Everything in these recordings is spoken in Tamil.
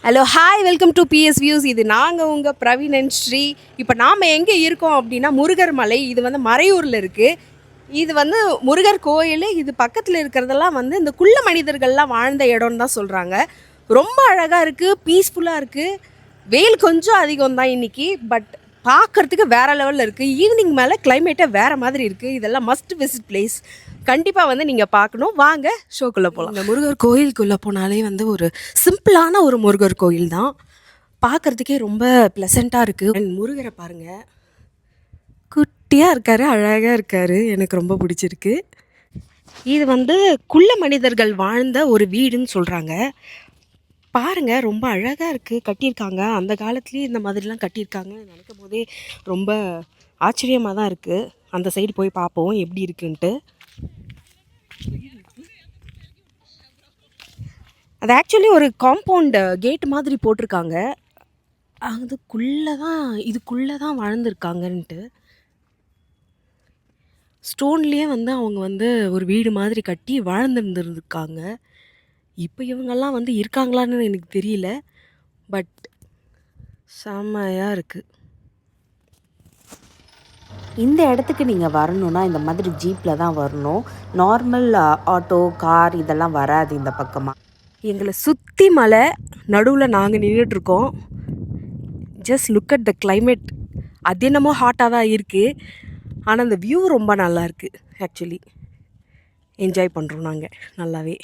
Hello hi welcome to BS views. இது நாங்கள் உங்கள் பிரவீன் அண்ட் ஸ்ரீ. இப்போ நாம் எங்கே இருக்கோம் அப்படின்னா முருகர் மலை. இது வந்து மறையூரில் இருக்குது. இது வந்து முருகர் கோயில். இது பக்கத்தில் இருக்கிறதெல்லாம் வந்து இந்த குள்ள மனிதர்கள்லாம் வாழ்ந்த இடம்னு தான் சொல்கிறாங்க. ரொம்ப அழகாக இருக்குது, பீஸ்ஃபுல்லாக இருக்குது. வெயில் கொஞ்சம் அதிகம் தான் இன்றைக்கி, பட் பார்க்குறதுக்கு வேறு லெவலில் இருக்குது. ஈவினிங் மேலே கிளைமேட்டே வேறு மாதிரி இருக்குது. இதெல்லாம் மஸ்ட் விசிட் பிளேஸ். கண்டிப்பாக வந்து நீங்கள் பார்க்கணும். வாங்க ஷோக்குள்ளே போகலாம். இந்த முருகர் கோயிலுக்குள்ளே போனாலே வந்து ஒரு சிம்பிளான ஒரு முருகர் கோயில் தான். பார்க்குறதுக்கே ரொம்ப ப்ளசண்ட்டாக இருக்குது. அண்ட் முருகரை பாருங்கள், குட்டியாக இருக்கார், அழகாக இருக்கார். எனக்கு ரொம்ப பிடிச்சிருக்கு. இது வந்து குள்ள மனிதர்கள் வாழ்ந்த ஒரு வீடுன்னு சொல்கிறாங்க. பாருங்கள், ரொம்ப அழகாக இருக்குது, கட்டியிருக்காங்க. அந்த காலத்துலேயே இந்த மாதிரிலாம் கட்டியிருக்காங்கன்னு நினைக்கும் போதே ரொம்ப ஆச்சரியமாக தான் இருக்குது. அந்த சைடு போய் பார்ப்போம் எப்படி இருக்குன்ட்டு. அது ஆக்சுவலி ஒரு காம்பவுண்டு கேட் மாதிரி போட்டிருக்காங்க. இதுக்குள்ளே தான் வாழ்ந்துருக்காங்கன்ட்டு. ஸ்டோன்லேயே வந்து அவங்க வந்து ஒரு வீடு மாதிரி கட்டி வாழ்ந்துருந்துருக்காங்க. இப்போ இவங்கெல்லாம் வந்து இருக்காங்களான்னு எனக்கு தெரியல, பட் செம்மையாக இருக்குது. இந்த இடத்துக்கு நீங்கள் வரணுன்னா இந்த மாதிரி ஜீப்பில் தான் வரணும். நார்மல் ஆட்டோ, கார் இதெல்லாம் வராது இந்த பக்கமாக. எங்களை சுற்றி மலை நடுவில் நாங்கள் நின்றுட்டுருக்கோம். Just look at the climate. அது என்னமோ ஹாட்டாக தான் இருக்குது, ஆனால் அந்த வியூ ரொம்ப நல்லா இருக்குது. ஆக்சுவலி என்ஜாய் பண்ணுறோம் நாங்கள் நல்லாவே.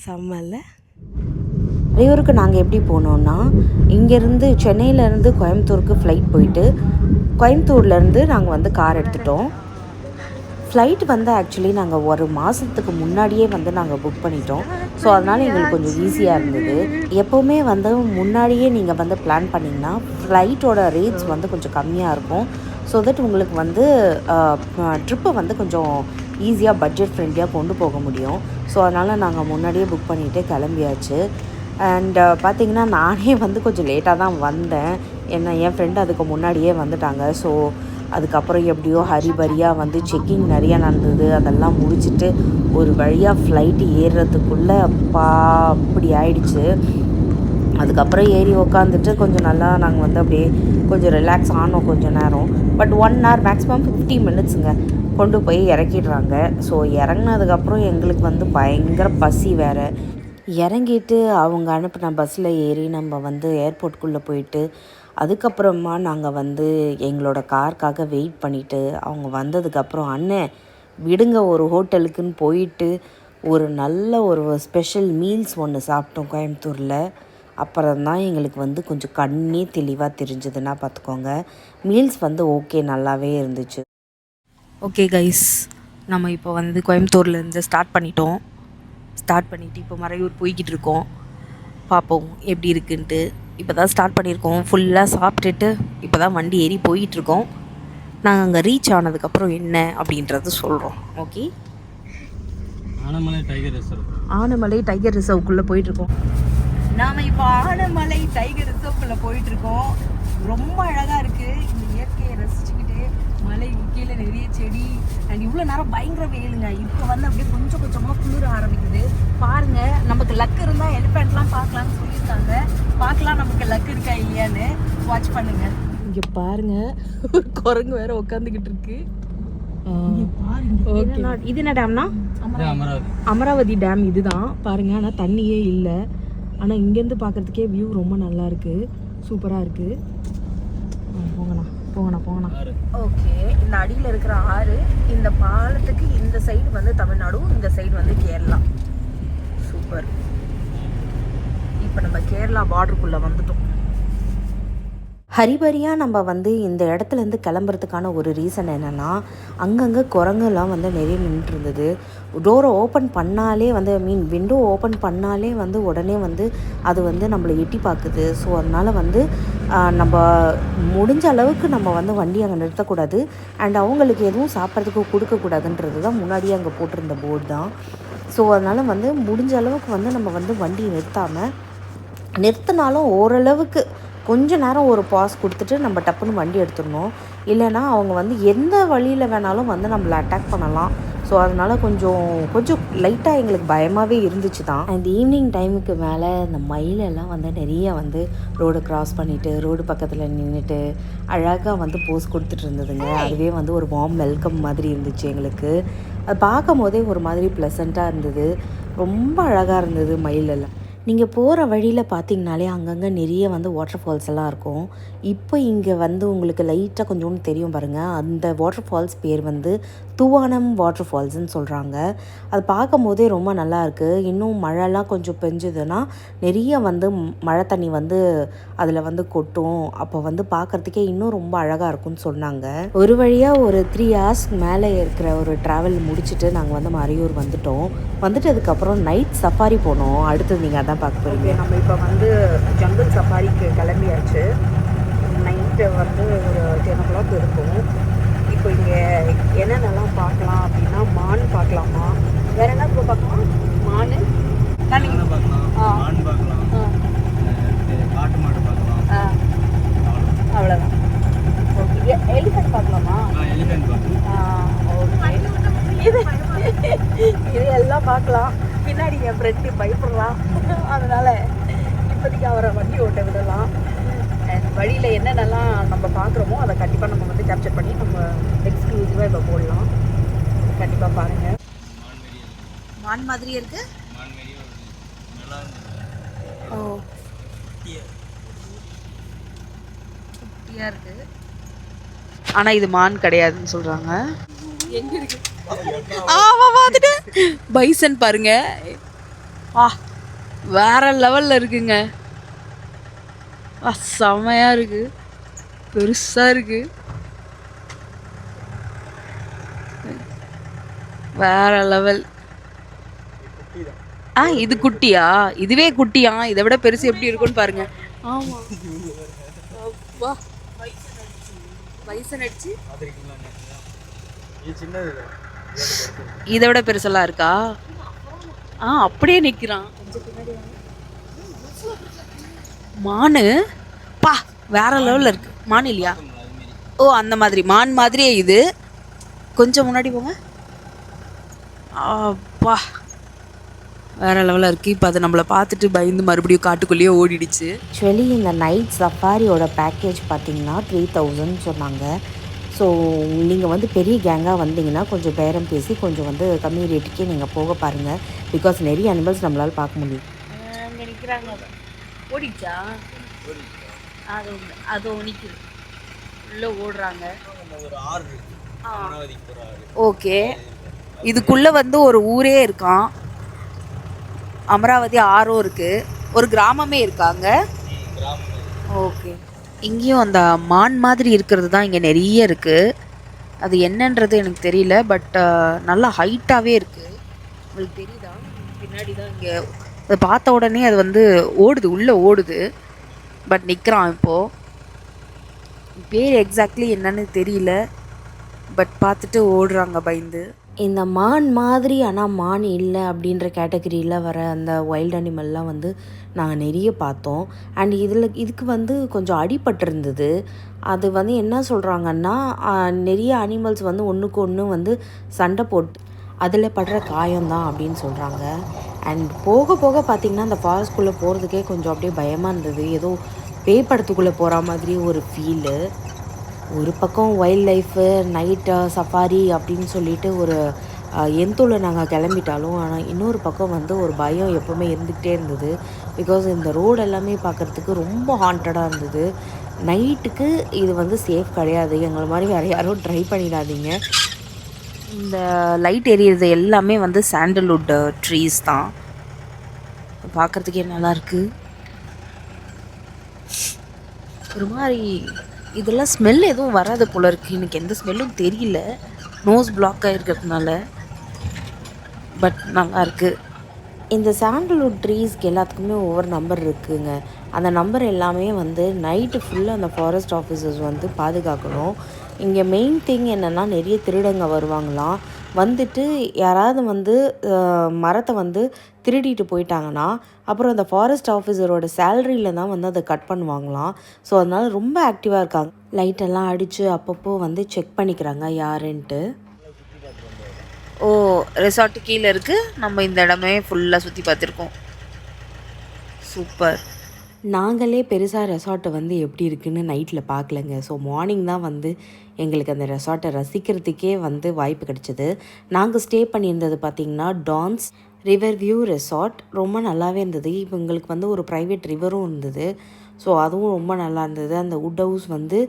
செம்மல்ல. மறையூருக்கு நாங்கள் எப்படி போனோன்னா, இங்கேருந்து சென்னையிலேருந்து கோயம்புத்தூருக்கு ஃப்ளைட் போயிட்டு கோயம்புத்தூர்லேருந்து நாங்கள் வந்து கார் எடுத்துட்டோம். ஃப்ளைட் வந்து ஆக்சுவலி நாங்கள் ஒரு மாதத்துக்கு முன்னாடியே வந்து நாங்கள் புக் பண்ணிட்டோம். ஸோ அதனால் எங்களுக்கு கொஞ்சம் ஈஸியாக இருந்தது. எப்போவுமே வந்து முன்னாடியே நீங்கள் வந்து பிளான் பண்ணிங்கன்னா ஃப்ளைட்டோட ரேட்ஸ் வந்து கொஞ்சம் கம்மியாக இருக்கும். ஸோ தட் உங்களுக்கு வந்து ட்ரிப்பை வந்து கொஞ்சம் ஈஸியாக பட்ஜெட் ஃப்ரெண்ட்லியாக கொண்டு போக முடியும். ஸோ அதனால் நாங்கள் முன்னாடியே புக் பண்ணிவிட்டு கிளம்பியாச்சு. அண்ட் பார்த்திங்கன்னா நானே வந்து கொஞ்சம் லேட்டாக தான் வந்தேன். என் ஃப்ரெண்டு அதுக்கு முன்னாடியே வந்துட்டாங்க. ஸோ அதுக்கப்புறம் எப்படியோ ஹரிபரியாக வந்து செக்கிங் நிறையா நடந்தது. அதெல்லாம் முடிச்சுட்டு ஒரு வழியாக ஃப்ளைட்டு ஏறுறதுக்குள்ளே அப்படி ஆயிடுச்சு. அதுக்கப்புறம் ஏறி உக்காந்துட்டு கொஞ்சம் நல்லா நாங்கள் வந்து அப்படியே கொஞ்சம் ரிலாக்ஸ் ஆனோம் கொஞ்சம் நேரம். பட் 1 hour மேக்ஸிமம் 50 minutesங்க கொண்டு போய் இறக்கிடுறாங்க. ஸோ இறங்கினதுக்கப்புறம் எங்களுக்கு வந்து பயங்கர பசி வேறு. இறங்கிட்டு அவங்க அனுப்பின பஸ்ஸில் ஏறி நம்ம வந்து ஏர்போர்ட்டுக்குள்ளே போயிட்டு அதுக்கப்புறமா நாங்கள் வந்து எங்களோட காருக்காக வெயிட் பண்ணிவிட்டு அவங்க வந்ததுக்கப்புறம் அண்ணன் விடுங்க ஒரு ஹோட்டலுக்குன்னு போயிட்டு ஒரு நல்ல ஒரு ஸ்பெஷல் மீல்ஸ் ஒன்று சாப்பிட்டோம் கோயம்புத்தூரில். அப்புறம்தான் எங்களுக்கு வந்து கொஞ்சம் கண்ணே தெளிவாக தெரிஞ்சதுன்னா பார்த்துக்கோங்க. மீல்ஸ் வந்து ஓகே, நல்லாவே இருந்துச்சு. ஓகே கைஸ், நம்ம இப்போ வந்து கோயம்புத்தூர்லேருந்து ஸ்டார்ட் பண்ணிவிட்டு இப்போ மறையூர் போய்கிட்டு இருக்கோம். பார்ப்போம் எப்படி இருக்குன்ட்டு. இப்போ தான் ஸ்டார்ட் பண்ணியிருக்கோம். ஃபுல்லாக சாப்பிட்டுட்டு இப்போ தான் வண்டி ஏறி போயிட்டுருக்கோம். நாங்கள் அங்கே ரீச் ஆனதுக்கப்புறம் என்ன அப்படின்றது சொல்கிறோம். ஓகே, ஆனமலை டைகர் ரிசர்வ்க்குள்ளே போயிட்டுருக்கோம். நாம் இப்போ ஆனமலை டைகர் ரிசர்வ்க்குள்ளே போயிட்டுருக்கோம். ரொம்ப அழகாக இருக்குது. இந்த இயற்கையை ரசிச்சுக்கிட்டு மலை கீழே நிறைய செடி அண்ட் இவ்வளோ நேரம் பயங்கர வெயிலுங்க. இப்போ வந்து அப்படியே கொஞ்சம் கொஞ்சமாக குளிர ஆரம்பிக்குது. பாருங்கள், நமக்கு லக் இருந்தால் எலிஃபெண்ட்லாம் பார்க்கலான்னு சொல்லியிருக்காங்க. பார்க்கலாம் நமக்கு லக் இருக்கா இல்லையான்னு. வாட்ச் பண்ணுங்க. இங்கே பாருங்கள், ஒரு குரங்கு வேற உட்காந்துக்கிட்டு இருக்கு. இது என்ன டேம்னா? அமராவதி டேம் இதுதான். பாருங்கள், ஆனால் தண்ணியே இல்லை. ஆனால் இங்கேருந்து பார்க்குறதுக்கே வியூ ரொம்ப நல்லா இருக்குது, சூப்பராக இருக்குது. போங்கண்ணா. ஓகே, இந்த அடியில் இருக்கிற ஆறு, இந்த பாலத்துக்கு இந்த சைடு வந்து தமிழ்நாடு, இந்த சைடு வந்து கேரளா. சூப்பர். இப்போ நம்ம கேரளா பார்டருக்குள்ளே வந்துட்டோம். ஹரிபரியாக நம்ம வந்து இந்த இடத்துலேருந்து கிளம்புறதுக்கான ஒரு ரீசன் என்னென்னா, அங்கங்கே குரங்கெல்லாம் வந்து நிறைய நின்றுட்டு இருந்தது. டோரை ஓப்பன் பண்ணாலே வந்து விண்டோ ஓப்பன் பண்ணாலே வந்து உடனே வந்து அது வந்து நம்மளை எட்டி பார்க்குது. ஸோ அதனால் வந்து நம்ம முடிஞ்ச அளவுக்கு நம்ம வந்து வண்டி அங்கே நிறுத்தக்கூடாது. அண்ட் அவங்களுக்கு எதுவும் சாப்பிட்றதுக்கு கொடுக்கக்கூடாதுன்றது தான் முன்னாடியே அங்கே போட்டிருந்த போர்டு தான். ஸோ அதனால் வந்து முடிஞ்ச அளவுக்கு வந்து நம்ம வந்து வண்டியை நிறுத்தினாலும் ஓரளவுக்கு கொஞ்ச நேரம் ஒரு பாஸ் கொடுத்துட்டு நம்ம டப்புன்னு வண்டி எடுத்துடணும். இல்லைனா அவங்க வந்து எந்த வழியில் வேணாலும் வந்து நம்மளை அட்டாக் பண்ணலாம். ஸோ அதனால் கொஞ்சம் கொஞ்சம் லைட்டாக எங்களுக்கு பயமாகவே இருந்துச்சு தான். அண்ட் ஈவினிங் டைமுக்கு மேலே இந்த மயிலெல்லாம் வந்து நிறைய வந்து ரோடு கிராஸ் பண்ணிவிட்டு ரோடு பக்கத்தில் நின்றுட்டு அழகாக வந்து போஸ் கொடுத்துட்டு இருந்ததுங்க. அதுவே வந்து ஒரு வார்ம் வெல்கம் மாதிரி இருந்துச்சு எங்களுக்கு. அது பார்க்கும் போதே ஒரு மாதிரி ப்ளசண்ட்டாக இருந்தது. ரொம்ப அழகாக இருந்தது மயிலெல்லாம். நீங்கள் போகிற வழியில் பார்த்தீங்கனாலே அங்கங்கே நிறைய வந்து வாட்டர் ஃபால்ஸ் எல்லாம் இருக்கும். இப்போ இங்கே வந்து உங்களுக்கு லைட்டாக கொஞ்சோண்டு தெரியும் பாருங்கள். அந்த வாட்டர் ஃபால்ஸ் பேர் வந்து தூவானம் வாட்டர் ஃபால்ஸ்ன்னு சொல்கிறாங்க. அது பார்க்கும் போதே ரொம்ப நல்லாயிருக்கு. இன்னும் மழைலாம் கொஞ்சம் பெஞ்சுதுன்னா நிறைய வந்து மழை தண்ணி வந்து அதில் வந்து கொட்டும். அப்போ வந்து பார்க்குறதுக்கே இன்னும் ரொம்ப அழகாக இருக்கும்னு சொன்னாங்க. ஒரு வழியாக ஒரு 3 hours மேலே இருக்கிற ஒரு ட்ராவல் முடிச்சுட்டு நாங்கள் வந்து மறையூர் வந்துட்டோம். வந்துட்டதுக்கப்புறம் நைட் சஃபாரி போனோம். அடுத்தது நீங்கள் அதான் பார்க்க போகிறீங்க. நம்ம இப்போ வந்து ஜங்கிள் சஃபாரிக்கு கிளம்பியாச்சு. நைட்டு வந்து ஒரு 10 o'clock இருக்கும். இப்போ இங்கே என்னென்னலாம் பார்க்கலாம் அப்படின்னா மான் பார்க்கலாமா, வேற என்ன இப்போ பார்க்கலாம்? மான் அவ்வளோதான். ஓகே, எலிஃபென்ட் பார்க்கலாமா? ஓகே, இது இது எல்லாம் பார்க்கலாம். பின்னாடி என் ஃப்ரெண்டு பயப்படுறான், அதனால் இப்போதைக்கு அவரை வண்டி ஓட்ட விடலாம். அண்ட் வழியில் என்னென்னலாம் நம்ம பார்க்குறோமோ அதை கண்டிப்பாக நம்ம வந்து கேப்சர் பண்ணி நம்ம எக்ஸ்க்ளூசிவாக இப்போ போடலாம். கண்டிப்பாக பாருங்கள். மான் மாதிரியே இருக்கு. ஓ, குட்டியாக இருக்கு. ஆனால் இது மான் கிடையாதுன்னு சொல்கிறாங்க. எங்கே இருக்கு? பார்த்துட்டு பைசன் பாருங்க. வேற லெவலில் இருக்குங்க. செமையா இருக்கு, பெருசா இருக்கு, வேற லெவல். இது குட்டியா? இதுவே குட்டியா? இதை விட பெருசு எப்படி இருக்கும்னு பாருங்க. ஆமா, அப்பா, பைசன் அடிச்சு இதை விட பெருசெல்லாம் இருக்கா? அப்படியே நிக்கிறான். மானு வேற லெவலில் இருக்கு. மான் இல்லையா? ஓ, அந்த மாதிரி மான் மாதிரியே இது. கொஞ்சம் முன்னாடி போங்க. அப்பா, வேற லெவலில் இருக்குது. இப்போ அதை நம்மளை பார்த்துட்டு பயந்து மறுபடியும் காட்டுக்குள்ளேயே ஓடிடுச்சு. ஆக்சுவலி இந்த நைட் சஃபாரியோட பேக்கேஜ் பார்த்தீங்கன்னா 3000 சொன்னாங்க. ஸோ நீங்கள் வந்து பெரிய கேங்காக வந்தீங்கன்னா கொஞ்சம் பேரம் பேசி கொஞ்சம் வந்து கம்மி ரேட்டுக்கே நீங்கள் போக பாருங்கள். பிகாஸ் நிறைய அனிமல்ஸ் நம்மளால் பார்க்க முடியும். அங்கே நிற்கிறாங்க. ஓடிச்சா? அது நிற்குது, உள்ளே ஓடுறாங்க. ஓகே, இதுக்குள்ளே வந்து ஒரு ஊரே இருக்கான். அமராவதி ஆறும் இருக்குது, ஒரு கிராமமே இருக்காங்க. ஓகே, இங்கேயும் அந்த மான் மாதிரி இருக்கிறது தான் இங்கே நிறைய இருக்குது. அது என்னன்றது எனக்கு தெரியல, பட் நல்லா ஹைட்டாகவே இருக்குது. உங்களுக்கு தெரியுதா? பின்னாடி தான் இங்கே அதை பார்த்த உடனே அது வந்து ஓடுது, உள்ளே ஓடுது. பட் நிற்கிறான். இப்போது பேர் எக்ஸாக்ட்லி என்னன்னு தெரியல, பட் பார்த்துட்டு ஓடுறாங்க பயந்து. இந்த மான் மாதிரி ஆனால் மான் இல்லை அப்படின்ற கேட்டகரியில் வர அந்த வைல்ட் அனிமல்லாம் வந்து நாங்கள் நிறைய பார்த்தோம். அண்ட் இதுக்கு வந்து கொஞ்சம் அடிபட்டிருந்தது. அது வந்து என்ன சொல்கிறாங்கன்னா, நிறைய அனிமல்ஸ் வந்து ஒன்றுக்கு ஒன்று வந்து சண்டை போட்டு அதில் படுற காயம்தான் அப்படின்னு சொல்கிறாங்க. அண்ட் போக போக பார்த்திங்கன்னா அந்த ஃபாரஸ்ட்குள்ளே போகிறதுக்கே கொஞ்சம் அப்படியே பயமாக இருந்தது. ஏதோ பேய் படத்துக்குள்ளே போகிற மாதிரி ஒரு ஃபீலு. ஒரு பக்கம் வைல்ட் லைஃபு, நைட்டு சஃபாரி அப்படின்னு சொல்லிட்டு ஒரு எந்தூரில் நாங்கள் கிளம்பிட்டாலும், ஆனால் இன்னொரு பக்கம் வந்து ஒரு பயம் எப்போவுமே இருந்துக்கிட்டே இருந்தது. பிகாஸ் இந்த ரோடு எல்லாமே பார்க்குறதுக்கு ரொம்ப ஹாண்டடாக இருந்தது. நைட்டுக்கு இது வந்து சேஃப் கிடையாது. எங்களை மாதிரி வேறு யாரும் ட்ரை பண்ணிடாதீங்க. இந்த லைட் எரியிறது எல்லாமே வந்து சாண்டல்வுட் ட்ரீஸ் தான். பார்க்குறதுக்கே நல்லாயிருக்கு. ஒரு மாதிரி இதெல்லாம் ஸ்மெல் எதுவும் வராது போல இருக்குது. எனக்கு எந்த ஸ்மெல்லும் தெரியல, நோஸ் பிளாக்காக இருக்கிறதுனால. பட் நல்லாயிருக்கு. இந்த சாண்டல்வுட் ட்ரீஸ்க்கு எல்லாத்துக்குமே ஒவ்வொரு நம்பர் இருக்குதுங்க. அந்த நம்பர் எல்லாமே வந்து நைட்டு ஃபுல்லாக அந்த ஃபாரஸ்ட் ஆஃபீஸர்ஸ் வந்து பாதுகாக்கணும். இங்கே மெயின் திங் என்னென்னா, நிறைய திருடங்க வருவாங்களாம். வந்துட்டு யாராவது வந்து மரத்தை வந்து திருடிட்டு போயிட்டாங்கன்னா அப்புறம் அந்த ஃபாரஸ்ட் ஆஃபீஸரோட சேலரியில் தான் வந்து அதை கட் பண்ணுவாங்களாம். ஸோ அதனால் ரொம்ப ஆக்டிவாக இருக்காங்க. லைட்டெல்லாம் அடித்து அப்பப்போ வந்து செக் பண்ணிக்கிறாங்க யாருன்ட்டு. ஓ, ரெசார்ட்டு கீழே இருக்குது. நம்ம இந்த இடமே ஃபுல்லாக சுற்றி பார்த்துருக்கோம். சூப்பர். நாங்களே பெருசாக ரெசார்ட்டை வந்து எப்படி இருக்குன்னு நைட்டில் பார்க்கலங்க. ஸோ மார்னிங் தான் வந்து எங்களுக்கு அந்த ரெசார்ட்டை ரசிக்கிறதுக்கே வந்து வாய்ப்பு கிடைச்சிது. நாங்கள் ஸ்டே பண்ணியிருந்தது பார்த்திங்கன்னா டான்ஸ் ரிவர் வியூ ரெசார்ட். ரொம்ப நல்லாவே இருந்தது. இப்போ எங்களுக்கு வந்து ஒரு ப்ரைவேட் ரிவரும் இருந்தது. ஸோ அதுவும் ரொம்ப நல்லா இருந்தது. அந்த வுட் ஹவுஸ் வந்து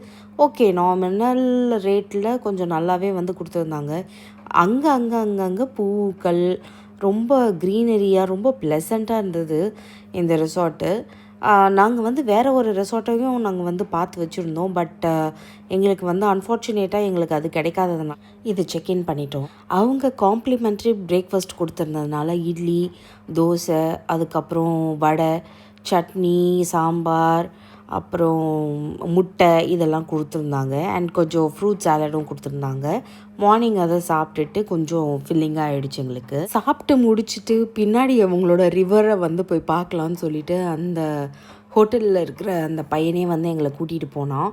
ஓகே நார்மல் ரேட்டில் கொஞ்சம் நல்லாவே வந்து கொடுத்துருந்தாங்க. அங்கங்கே பூக்கள் ரொம்ப க்ரீனரியாக ரொம்ப ப்ளசண்ட்டாக இருந்தது இந்த ரெசார்ட்டு. நாங்கள் வந்து வேறு ஒரு ரெசார்ட்டையும் நாங்கள் வந்து பார்த்து வச்சுருந்தோம். பட் எங்களுக்கு வந்து அன்ஃபார்ச்சுனேட்டாக எங்களுக்கு அது கிடைக்காததுனால இது செக்இன் பண்ணிட்டோம். அவங்க காம்ப்ளிமெண்ட்ரி பிரேக்ஃபாஸ்ட் கொடுத்துருந்ததுனால இட்லி, தோசை, அதுக்கப்புறம் வடை, சட்னி, சாம்பார், அப்புறம் முட்டை இதெல்லாம் கொடுத்துருந்தாங்க. அண்ட் கொஞ்சம் ஃப்ரூட் சாலடும் கொடுத்துருந்தாங்க. மார்னிங் அதை சாப்பிட்டுட்டு கொஞ்சம் ஃபில்லிங்காக ஆகிடுச்சு எங்களுக்கு. சாப்பிட்டு முடிச்சுட்டு பின்னாடி அவங்களோட ரிவரை வந்து போய் பார்க்கலான்னு சொல்லிட்டு அந்த ஹோட்டலில் இருக்கிற அந்த பையனே வந்து எங்களை கூட்டிகிட்டு போனான்.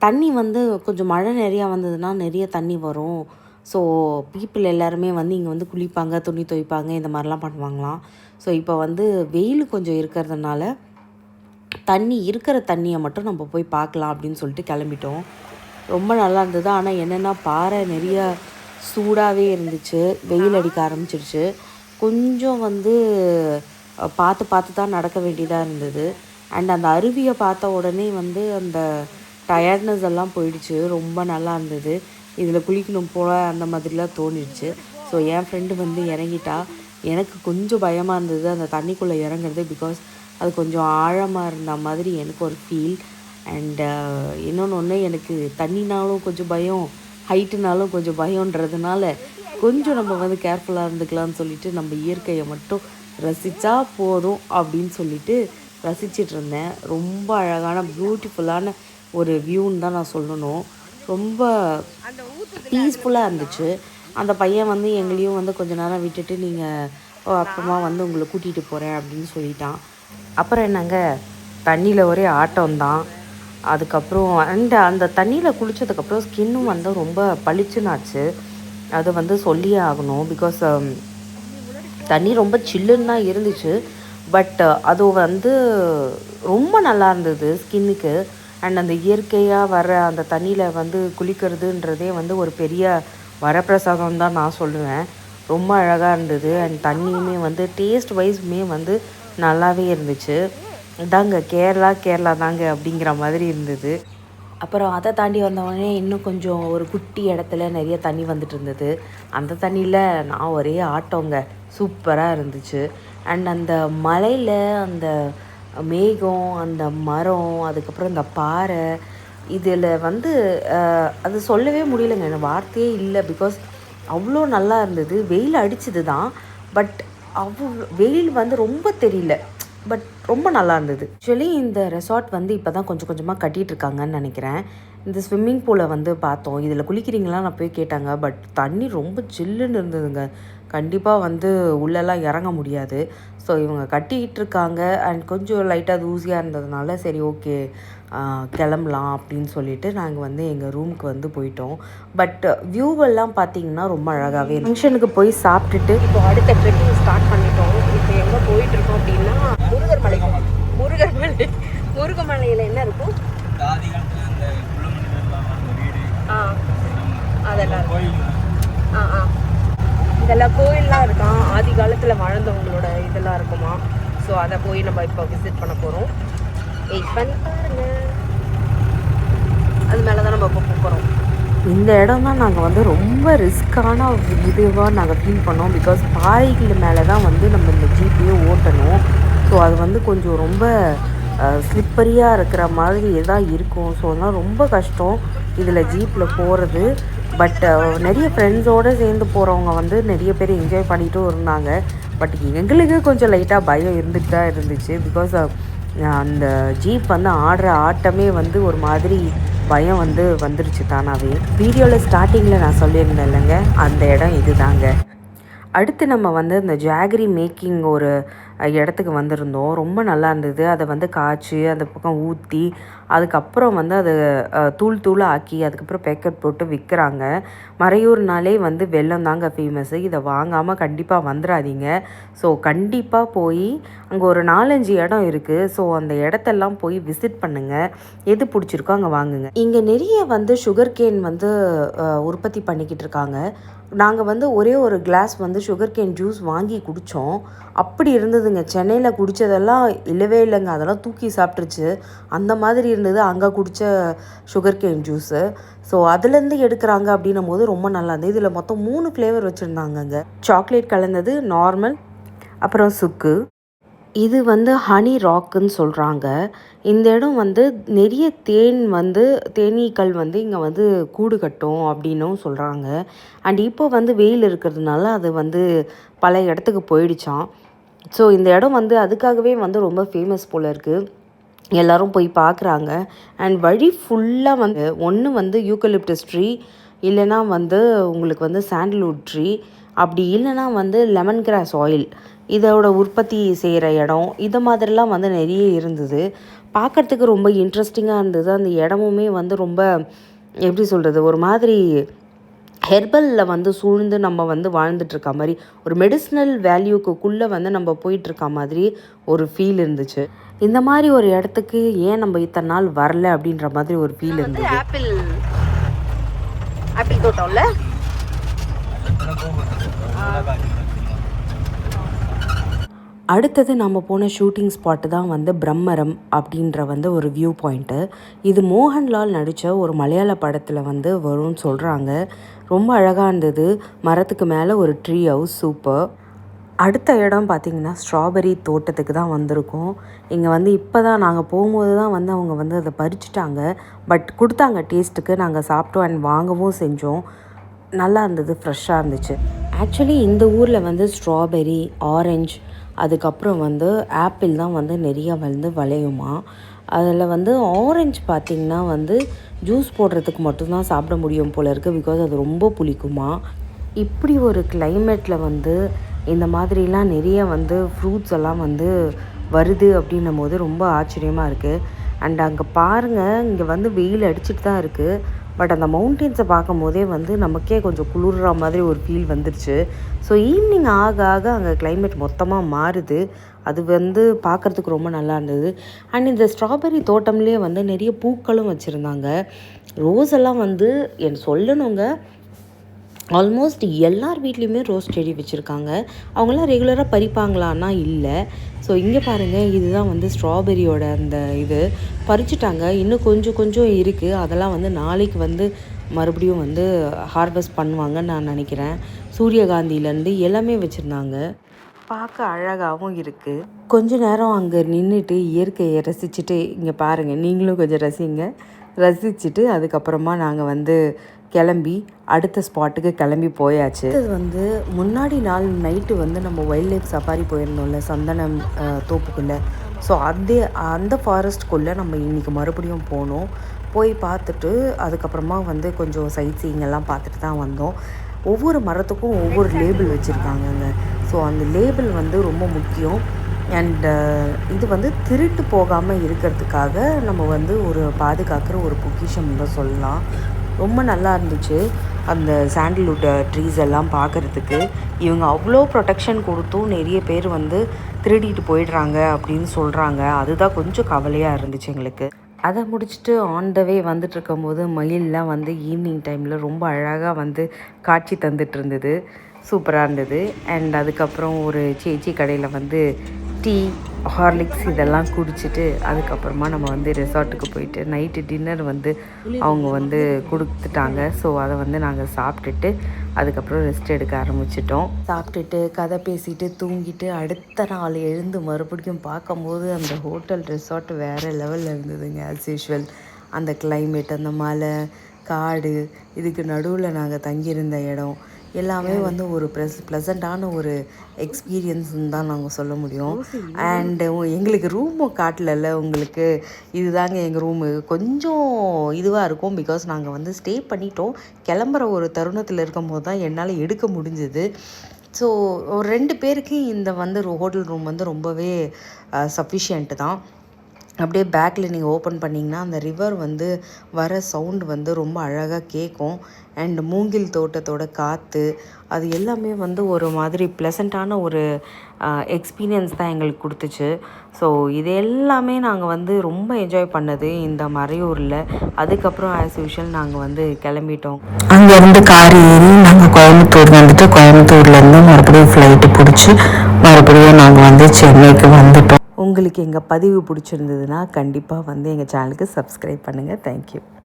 தண்ணி வந்து கொஞ்சம் மழை நிறையா வந்ததுன்னா நிறைய தண்ணி வரும். ஸோ பீப்புள் எல்லாருமே வந்து இங்கே வந்து குளிப்பாங்க, துணி துவைப்பாங்க, இந்த மாதிரிலாம் பண்ணுவாங்களாம். ஸோ இப்போ வந்து வெயில் கொஞ்சம் இருக்கிறதுனால இருக்கிற தண்ணியை மட்டும் நம்ம போய் பார்க்கலாம் அப்படின்னு சொல்லிட்டு கிளம்பிட்டோம். ரொம்ப நல்லா இருந்தது. ஆனால் என்னென்னா பாறை நிறைய சூடாகவே இருந்துச்சு. வெயில் அடிக்க ஆரம்பிச்சிருச்சு. கொஞ்சம் வந்து பார்த்து தான் நடக்க வேண்டியதாக இருந்தது. அண்ட் அந்த அருவியை பார்த்த உடனே வந்து அந்த டயர்ட்னஸ் எல்லாம் போயிடுச்சு. ரொம்ப நல்லா இருந்தது. இதில் குளிக்கணும் போல அந்த மாதிரிலாம் தோணிடுச்சு. ஸோ என் ஃப்ரெண்டு வந்து இறங்கிட்டா. எனக்கு கொஞ்சம் பயமாக இருந்தது அந்த தண்ணிக்குள்ளே இறங்குறது. பிகாஸ் அது கொஞ்சம் ஆழமாக இருந்த மாதிரி எனக்கு ஒரு ஃபீல். அண்ட் இன்னொன்று எனக்கு தண்ணினாலும் கொஞ்சம் பயம், ஹைட்டுனாலும் கொஞ்சம் பயன்றதுனால கொஞ்சம் நம்ம வந்து கேர்ஃபுல்லாக இருந்துக்கலாம்னு சொல்லிட்டு நம்ம இயற்கையை மட்டும் ரசித்தா போதும் அப்படின்னு சொல்லிட்டு ரசிச்சிட்டு இருந்தேன். ரொம்ப அழகான பியூட்டிஃபுல்லான ஒரு வியூன்னு தான் நான் சொல்லணும். ரொம்ப பீஸ்ஃபுல்லாக இருந்துச்சு. அந்த பையன் வந்து எங்களையும் வந்து கொஞ்ச நேரம் விட்டுட்டு நீங்கள் அப்புறமா வந்து உங்களை கூட்டிகிட்டு போகிறேன் அப்படின்னு சொல்லிட்டான். அப்புறம் என்னங்க, தண்ணியில் ஒரே ஆட்டம்தான். அதுக்கப்புறம் அந்த தண்ணியில் குளித்ததுக்கப்புறம் ஸ்கின்னும் வந்து ரொம்ப பளிச்சுன்னாச்சு. அது வந்து சொல்லியே ஆகணும். பிகாஸ் தண்ணி ரொம்ப சில்லுன்னு தான் இருந்துச்சு. பட் அது வந்து ரொம்ப நல்லா இருந்தது ஸ்கின்னுக்கு. அண்ட் அந்த இயற்கையாக வர அந்த தண்ணியில் வந்து குளிக்கிறதுன்றதே வந்து ஒரு பெரிய வரப்பிரசாதம் தான் நான் சொல்லுவேன். ரொம்ப அழகாக இருந்தது. அண்ட் தண்ணியுமே வந்து டேஸ்ட் வைஸுமே வந்து நல்லாவே இருந்துச்சு. இதாங்க கேரளா தாங்க அப்படிங்கிற மாதிரி இருந்தது. அப்புறம் அதை தாண்டி வந்தவொடனே இன்னும் கொஞ்சம் ஒரு குட்டி இடத்துல நிறைய தண்ணி வந்துட்டு இருந்தது. அந்த தண்ணியில் நான் ஒரே ஆட்டோங்க. சூப்பராக இருந்துச்சு. அண்ட் அந்த மலையில் அந்த மேகம், அந்த மரம், அதுக்கப்புறம் இந்த பாறை, இதில் வந்து அது சொல்லவே முடியலைங்க. எனக்கு வார்த்தையே இல்லை. பிகாஸ் அவ்வளோ நல்லா இருந்தது. வெயில் அடிச்சது தான். பட் வெயில் வந்து ரொம்ப தெரியல. பட் ரொம்ப நல்லா இருந்தது. ஆக்சுவலி இந்த ரெசார்ட் வந்து இப்போ தான் கொஞ்சம் கொஞ்சமாக கட்டிகிட்ருக்காங்கன்னு நினைக்கிறேன். இந்த ஸ்விம்மிங் பூலை வந்து பார்த்தோம். இதில் குளிக்கிறீங்களா நான் போய் கேட்டாங்க. பட் தண்ணி ரொம்ப சில்லுன்னு இருந்ததுங்க. கண்டிப்பாக வந்து உள்ளெல்லாம் இறங்க முடியாது. ஸோ இவங்க கட்டிக்கிட்டு இருக்காங்க. அண்ட் கொஞ்சம் லைட்டாக தூசியாக இருந்ததுனால சரி ஓகே கிளம்பலாம் அப்படின்னு சொல்லிட்டு நாங்கள் வந்து எங்கள் ரூமுக்கு வந்து போயிட்டோம். பட் வியூவெல்லாம் பார்த்தீங்கன்னா ரொம்ப அழகாகவே ஃபங்க்ஷனுக்கு போய் சாப்பிட்டுட்டு இப்போ அடுத்த ட்ரெக்கிங் ஸ்டார்ட் பண்ணிட்டோம். இப்போ எங்கே போயிட்டுருக்கோம் அப்படின்னா முருகமலையில் என்ன இருக்கும்? அதெல்லாம் இதெல்லாம் கோயிலெலாம் இருக்கான். ஆதி காலத்தில் வாழ்ந்தவங்களோட இதெல்லாம் இருக்குமா. ஸோ அதை போய் நம்ம இப்போ விசிட் பண்ண போகிறோம். வெயிட் பண்ணி பாருங்க. அது மேலே தான் நம்ம இப்போ போகிறோம். இந்த இடம் தான் நாங்கள் வந்து ரொம்ப ரிஸ்க்கான இதுவாக நாங்கள் ஃபீல் பண்ணோம். பிகாஸ் பாறைகள் மேலே தான் வந்து நம்ம இந்த ஜீப்பையே ஓட்டணும். ஸோ அது வந்து கொஞ்சம் ரொம்ப ஸ்லிப்பரியாக இருக்கிற மாதிரி தான் இருக்கும். ஸோ அதெல்லாம் ரொம்ப கஷ்டம் இதில் ஜீப்பில் போகிறது. பட் நிறைய ஃப்ரெண்ட்ஸோடு சேர்ந்து போகிறவங்க வந்து நிறைய பேர் என்ஜாய் பண்ணிட்டும் இருந்தாங்க. பட் எங்களுக்கு கொஞ்சம் லைட்டாக பயம் இருந்துட்டு தான் இருந்துச்சு. பிகாஸ் அந்த ஜீப் வந்து ஆடுற ஆட்டமே வந்து ஒரு மாதிரி பயம் வந்து வந்துருச்சு தானாகவே. வீடியோவில் ஸ்டார்டிங்கில் நான் சொல்லியிருந்தேன் இல்லைங்க, அந்த இடம் இது தாங்க. அடுத்து நம்ம வந்து இந்த ஜாகரி மேக்கிங் ஒரு இடத்துக்கு வந்திருந்தோம். ரொம்ப நல்லா இருந்தது. அதை வந்து காய்ச்சி அந்த பக்கம் ஊற்றி அதுக்கப்புறம் வந்து அதை தூள் தூளாக ஆக்கி அதுக்கப்புறம் பேக்கெட் போட்டு விற்கிறாங்க. மறையூர்னாலே வந்து வெல்லம் தாங்க ஃபேமஸ்ஸு. இதை வாங்காமல் கண்டிப்பாக வந்துடாதீங்க. ஸோ கண்டிப்பாக போய் அங்கே ஒரு 4-5 இடம் இருக்குது. ஸோ அந்த இடத்தெல்லாம் போய் விசிட் பண்ணுங்கள். எது பிடிச்சிருக்கோ அங்கே வாங்குங்க. இங்கே நிறைய வந்து சுகர் கேன் வந்து உற்பத்தி பண்ணிக்கிட்டு இருக்காங்க. நாங்கள் வந்து ஒரே ஒரு கிளாஸ் வந்து சுகர் கேன் ஜூஸ் வாங்கி குடித்தோம். அப்படி இருந்ததுங்க. சென்னையில் குடித்ததெல்லாம் இல்லவே இல்லைங்க. அதெல்லாம் தூக்கி சாப்பிட்ருச்சு. அந்த மாதிரி இருந்தது அங்கே குடித்த சுகர் கேன் ஜூஸு. ஸோ அதுலேருந்து எடுக்கிறாங்க அப்படின்னும் போது ரொம்ப நல்லா இருந்தது. இதில் மொத்தம் 3 ஃப்ளேவர் வச்சுருந்தாங்கங்க. சாக்லேட் கலந்தது, நார்மல், அப்புறம் சுக்கு. இது வந்து ஹனி ராக்குன்னு சொல்கிறாங்க. இந்த இடம் வந்து நிறைய தேனீக்கள் வந்து இங்கே வந்து கூடு கட்டும் அப்படின்னும் சொல்கிறாங்க. அண்ட் இப்போ வந்து வெயில் இருக்கிறதுனால அது வந்து பல இடத்துக்கு போயிடுச்சான். ஸோ இந்த இடம் வந்து அதுக்காகவே வந்து ரொம்ப ஃபேமஸ் போல் இருக்குது. எல்லோரும் போய் பார்க்குறாங்க. அண்ட் வழி ஃபுல்லாக வந்து ஒன்று வந்து யூக்கலிப்டஸ் ட்ரீ, இல்லைனா வந்து உங்களுக்கு வந்து சாண்டல்வுட் ட்ரீ, அப்படி இல்லைனா வந்து லெமன் கிராஸ் ஆயில் இதோட உற்பத்தி செய்கிற இடம், இதை மாதிரிலாம் வந்து நிறைய இருந்தது. பார்க்குறதுக்கு ரொம்ப இன்ட்ரெஸ்டிங்காக இருந்தது. அந்த இடமுமே வந்து ரொம்ப எப்படி சொல்கிறது, ஒரு மாதிரி ஹெர்பலில் வந்து சூழ்ந்து நம்ம வந்து வாழ்ந்துட்டுருக்க மாதிரி, ஒரு மெடிசினல் வேல்யூக்குள்ளே வந்து நம்ம போயிட்டுருக்க மாதிரி ஒரு ஃபீல் இருந்துச்சு. இந்த மாதிரி ஒரு இடத்துக்கு ஏன் நம்ம இத்தனை நாள் வரல அப்படின்ற மாதிரி ஒரு ஃபீல் இருந்தது. ஆப்பிள் தோட்டம்ல அடுத்தது நம்ம போன ஷூட்டிங் ஸ்பாட்டு தான் வந்து பிரம்மரம் அப்படின்ற வந்து ஒரு வியூ பாயிண்ட்டு. இது மோகன்லால் நடித்த ஒரு மலையாள படத்தில் வந்து வரும்னு சொல்கிறாங்க. ரொம்ப அழகாக இருந்தது. மரத்துக்கு மேலே ஒரு ட்ரீ ஹவுஸ், சூப்பர். அடுத்த இடம் பார்த்திங்கன்னா ஸ்ட்ராபெரி தோட்டத்துக்கு தான் வந்திருக்கோம். இங்கே வந்து இப்போ தான் நாங்கள் போகும்போது தான் வந்து அவங்க வந்து அதை பறிச்சுட்டாங்க. பட் கொடுத்தாங்க டேஸ்ட்டுக்கு. நாங்கள் சாப்பிட்டோம் அண்ட் வாங்கவும் செஞ்சோம். நல்லா இருந்தது, ஃப்ரெஷ்ஷாக இருந்துச்சு. ஆக்சுவலி இந்த ஊரில் வந்து ஸ்ட்ராபெரி, ஆரஞ்சு, அதுக்கப்புறம் வந்து ஆப்பிள் தான் வந்து நிறையா வந்து விளையுமா. அதில் வந்து ஆரஞ்சு பார்த்திங்கன்னா வந்து ஜூஸ் போடுறதுக்கு மட்டும்தான் சாப்பிட முடியும் போல் இருக்குது. பிகாஸ் அது ரொம்ப புளிக்குமா. இப்படி ஒரு கிளைமேட்டில் வந்து இந்த மாதிரிலாம் நிறைய வந்து ஃப்ரூட்ஸ் எல்லாம் வந்து வருது அப்படின்னும் போது ரொம்ப ஆச்சரியமாக இருக்குது. அண்ட் அங்கே பாருங்கள், இங்கே வந்து வெயில் அடிச்சுட்டு தான் இருக்குது. பட் அந்த மவுண்டெயின்ஸை பார்க்கும் போதே வந்து நமக்கே கொஞ்சம் குளிர்ற மாதிரி ஒரு ஃபீல் வந்துருச்சு. ஸோ ஈவினிங் ஆக ஆக அங்கே கிளைமேட் மொத்தமாக மாறுது. அது வந்து பார்க்குறதுக்கு ரொம்ப நல்லா இருந்தது. அண்ட் இந்த ஸ்ட்ராபெரி தோட்டம்லேயே வந்து நிறைய பூக்களும் வச்சுருந்தாங்க. ரோஸ் எல்லாம் வந்து சொல்லணுங்க, ஆல்மோஸ்ட் எல்லார் வீட்லேயுமே ரோஸ் செடி வச்சுருக்காங்க. அவங்களாம் ரெகுலராக பறிப்பாங்களான்னா இல்லை. ஸோ இங்கே பாருங்கள், இதுதான் வந்து ஸ்ட்ராபெரியோட அந்த இது பறிச்சுட்டாங்க. இன்னும் கொஞ்சம் இருக்குது. அதெல்லாம் வந்து நாளைக்கு வந்து மறுபடியும் வந்து ஹார்வெஸ்ட் பண்ணுவாங்கன்னு நான் நினைக்கிறேன். சூரியகாந்தியிலேருந்து எல்லாமே வச்சுருந்தாங்க. பார்க்க அழகாகவும் இருக்குது. கொஞ்ச நேரம் அங்கே நின்றுட்டு இயற்கையை ரசிச்சுட்டு, இங்கே பாருங்கள் நீங்களும் கொஞ்சம் ரசிச்சுட்டு அதுக்கப்புறமா நாங்கள் வந்து கிளம்பி அடுத்த ஸ்பாட்டுக்கு கிளம்பி போயாச்சு. அது வந்து முன்னாடி நாள் நைட்டு வந்து நம்ம வைல்ட் லைஃப் சஃபாரி போயிருந்தோம்ல சந்தனம் தோப்புக்குள்ளே. ஸோ அந்த ஃபாரஸ்ட்குள்ளே நம்ம இன்றைக்கி மறுபடியும் போனோம். போய் பார்த்துட்டு அதுக்கப்புறமா வந்து கொஞ்சம் சைட் சீயிங்கெல்லாம் பார்த்துட்டு தான் வந்தோம். ஒவ்வொரு மரத்துக்கும் ஒவ்வொரு லேபிள் வச்சுருக்காங்கங்க. ஸோ அந்த லேபிள் வந்து ரொம்ப முக்கியம். அண்டு இது வந்து திருட்டு போகாமல் இருக்கிறதுக்காக நம்ம வந்து ஒரு பாதுகாக்கிற ஒரு பொக்கிஷம் தான் சொல்லலாம். ரொம்ப நல்லா இருந்துச்சு அந்த சாண்டல்வுட் ட்ரீஸ் எல்லாம் பார்க்குறதுக்கு. இவங்க அவ்வளோ ப்ரொடெக்ஷன் கொடுத்தும் நிறைய பேர் வந்து திருடிட்டு போயிடுறாங்க அப்படின்னு சொல்கிறாங்க. அதுதான் கொஞ்சம் கவலையாக இருந்துச்சு எங்களுக்கு. அதை முடிச்சுட்டு ஆன் த வே வந்துட்டுருக்கும்போது மயிலெலாம் வந்து ஈவினிங் டைமில் ரொம்ப அழகாக வந்து காட்சி தந்துட்டு இருந்தது. சூப்பராக இருந்தது. அண்ட் அதுக்கப்புறம் ஒரு சேச்சி கடையில் வந்து டீ, ஹார்லிக்ஸ் இதெல்லாம் குடிச்சிட்டு அதுக்கப்புறமா நம்ம வந்து ரெசார்ட்டுக்கு போயிட்டு நைட்டு டின்னர் வந்து அவங்க வந்து கொடுத்துட்டாங்க. ஸோ அதை வந்து நாங்கள் சாப்பிட்டுட்டு அதுக்கப்புறம் ரெஸ்ட் எடுக்க ஆரம்பிச்சிட்டோம். சாப்பிட்டுட்டு கதை பேசிட்டு தூங்கிட்டு அடுத்த நாள் எழுந்து மறுபடியும் பார்க்கும்போது அந்த ஹோட்டல் ரெசார்ட் வேறு லெவலில் இருந்ததுங்க. ஆஸ் யூஷுவல் அந்த கிளைமேட், அந்த மலை, காடு, இதுக்கு நடுவில் நாங்கள் தங்கியிருந்த இடம் எல்லாமே வந்து ஒரு ப்ளசண்ட்டான ஒரு எக்ஸ்பீரியன்ஸ்ன்னு தான் நாங்கள் சொல்ல முடியும். அண்டு எங்களுக்கு ரூமும் காட்டல உங்களுக்கு. இதுதாங்க எங்கள் ரூமு. கொஞ்சம் இதுவாக இருக்கும். பிகாஸ் நாங்கள் வந்து ஸ்டே பண்ணிட்டோம். கிளம்புற ஒரு தருணத்தில் இருக்கும்போது தான் என்னால் எடுக்க முடிஞ்சுது. ஸோ ஒரு 2 பேருக்கு இந்த வந்து ஹோட்டல் ரூம் வந்து ரொம்பவே சஃபிஷியண்ட்டு தான். அப்படியே பேக்கில் நீங்கள் ஓப்பன் பண்ணிங்கன்னா அந்த ரிவர் வந்து வர சவுண்டு வந்து ரொம்ப அழகாக கேட்கும். அண்ட் மூங்கில் தோட்டத்தோட காற்று அது எல்லாமே வந்து ஒரு மாதிரி ப்ளசண்ட்டான ஒரு எக்ஸ்பீரியன்ஸ் தான் எங்களுக்கு கொடுத்துச்சு. ஸோ இது எல்லாமே நாங்கள் வந்து ரொம்ப என்ஜாய் பண்ணது இந்த மறையூரில். அதுக்கப்புறம் ஆஸ் யூஷுவல் நாங்கள் வந்து கிளம்பிட்டோம். அங்கேருந்து கார் ஏறி நாங்கள் கோயம்புத்தூர் வந்துட்டு கோயம்புத்தூர்லேருந்து மறுபடியும் ஃப்ளைட்டு பிடிச்சி மறுபடியும் நாங்கள் வந்து சென்னைக்கு வந்துட்டோம். உங்களுக்கு எங்கள் பதிவு பிடிச்சிருந்ததுன்னா கண்டிப்பாக வந்து எங்கள் சேனலுக்கு சப்ஸ்கிரைப் பண்ணுங்கள். தேங்க்யூ.